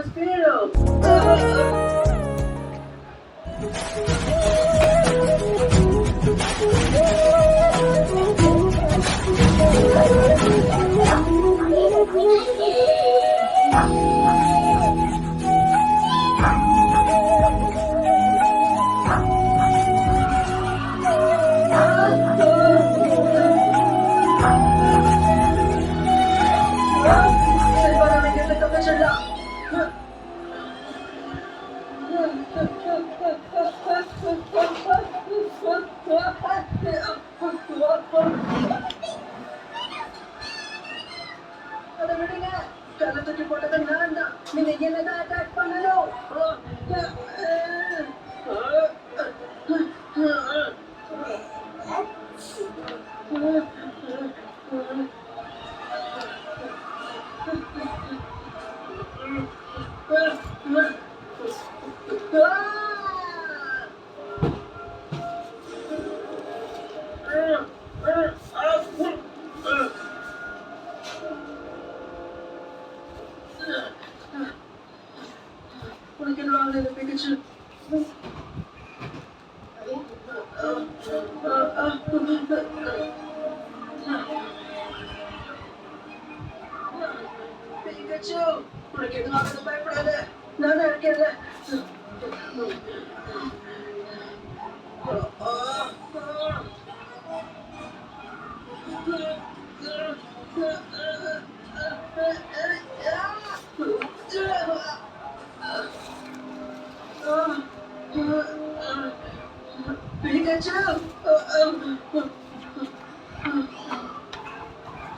respiro. Sepárame que te toca charlar. அதை விடுங்க. கல்லை தூக்கி போட்டது நான் தான். நீங்க என்னதான் அட்டாக் பண்ணணும். உனக்கு என்ன ஆகுது பிடிச்சு? பிடிச்சு உனக்கு எதுவும் ஆகுது பயப்படாத, நானும் இருக்கேன்ல. பிடிச்சு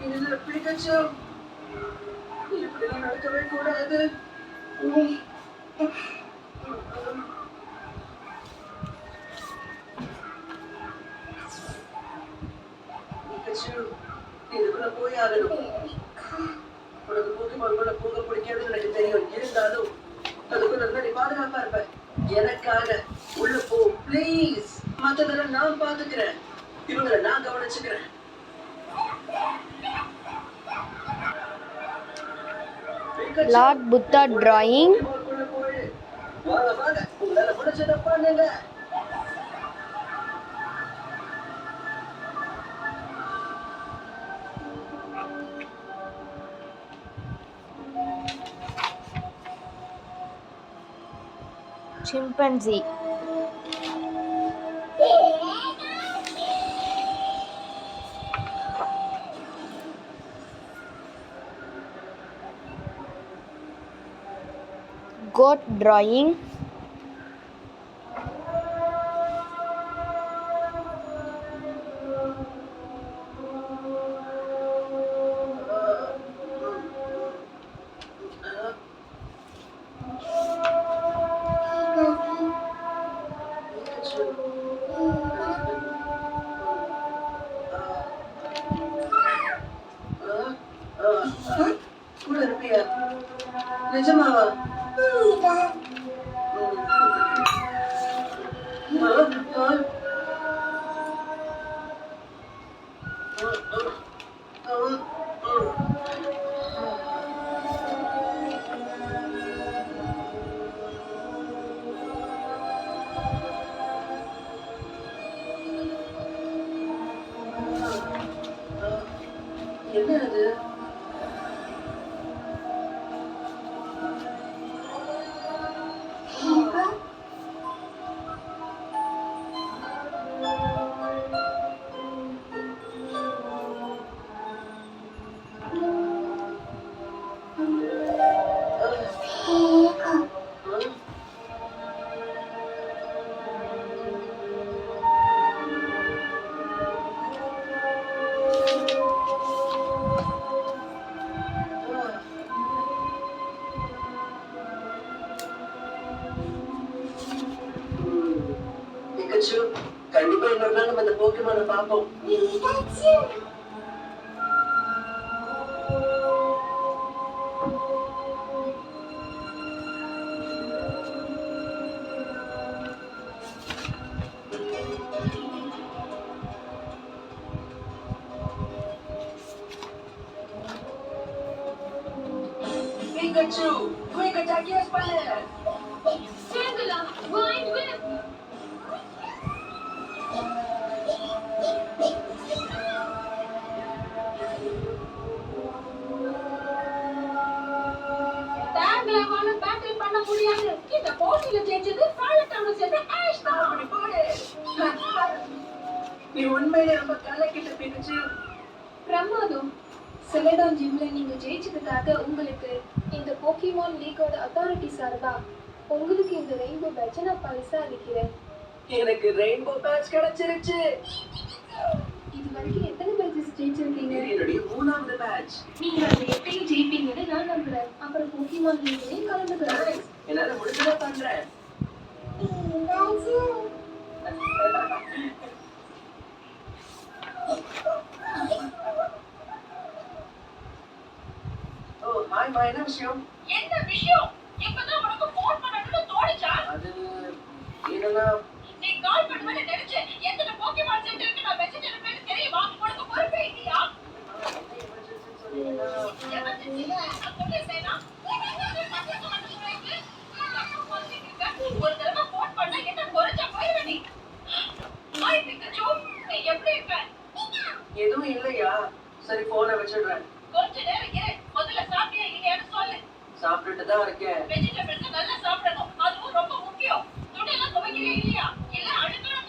இதுல பிடிச்சு இப்படிலாம் நடக்கவே கூடாது. இதுக்குள்ள போய் ஆகணும். உனக்கு போக்கிமான்குள்ள போக பிடிக்காதுன்னு எனக்கு தெரியும். இருந்தாலும் அதுக்குள்ள இருந்தா நீ பாதுகாப்பா இருப்ப. எனக்காக உள்ள போ ப்ளீஸ். மத்ததெல்லாம் நான் பாத்துக்கிறேன். இவங்களை நான் கவனிச்சுக்கிறேன். Lord Buddha drawing. வாங்க வாங்க, உங்களால முடிச்சதை பண்ணுங்க. சிம்பன்சி. Goat drawing. கூட இருப்பியா? நிஜமாவா? என்ன அது? கண்டிப்பா இன்னொரு நாள் நம்ம அந்த போக்கிமான பார்ப்போம். Pikachu! குயிக் அட்டாக் யூஸ் பண்ணு. Tangela, wind whip. Tangelaவால பேட்டில் பண்ண முடியாது. இந்த போட்டியில ஜெயிச்சது பாலட்டான சேர்ந்த ஆஷ் தான். அப்படி போடு. நீ உண்மையிலே ரொம்ப கலக்கிட்ட பிரிச்சு. பிரமாதம். செலடான் ஜிம்ல நீங்க ஜெயிச்சதுக்காக உங்களுக்கு இந்த போக்கிமான் லீகோட அத்தாரிட்டி சார்பா உங்களுக்கு இந்த ரெயின்போ பேட்சை நான் பரிசா அளிக்கிறேன். எனக்கு ரெயின்போ பேட்ச் கிடைச்சிருச்சு. இது வரைக்கும் எத்தனை பேட்சஸ் ஜெயிச்சிருக்கீங்க? இது என்னுடைய 3வது பேட்ச். நீங்க அதை எப்பயும் ஜெயிப்பீங்கன்னு நான் நம்புறேன். அப்புறம் போக்கிமான் லீக்லையும் கலந்துக்கிறேன். என்னால முடிஞ்சதை பண்றேன். ஓ ஹாய் மா, என்ன விஷயம்? என்ன விஷயம்? இப்பதான் உனக்கு ஃபோன் பண்ணணும்னு தோணுச்சா? அது என்னன்னா நீ கால் பண்ணுவேன்னு நினைச்சு எத்தனை போக்கிமான் சென்டருக்கு நான் மெசேஜ் அனுப்பினேன்னு தெரியுமா? உனக்கு பொறுப்பே இல்லையா? ஒரு தடவை ஃபோன் பண்ணா என்ன குறைச்சா போயிடுவ நீ. ஹாய் பிக்கச்சோ, நீ எப்படி இருக்க? எதுவும் இல்லையா? சரி போனை வச்சிடுறேன். கொஞ்ச நேரம் இரு. முதல்ல சாப்பிட்டியா இல்லையான்னு சொல்லு. சாப்பிட்டுட்டு தான் இருக்கேன். வெஜிடபிள்ஸ் நல்லா சாப்பிடணும். அதுவும் ரொம்ப முக்கியம். துணியெல்லாம் துவைக்கவே இல்லையா? இல்ல அழுக்கான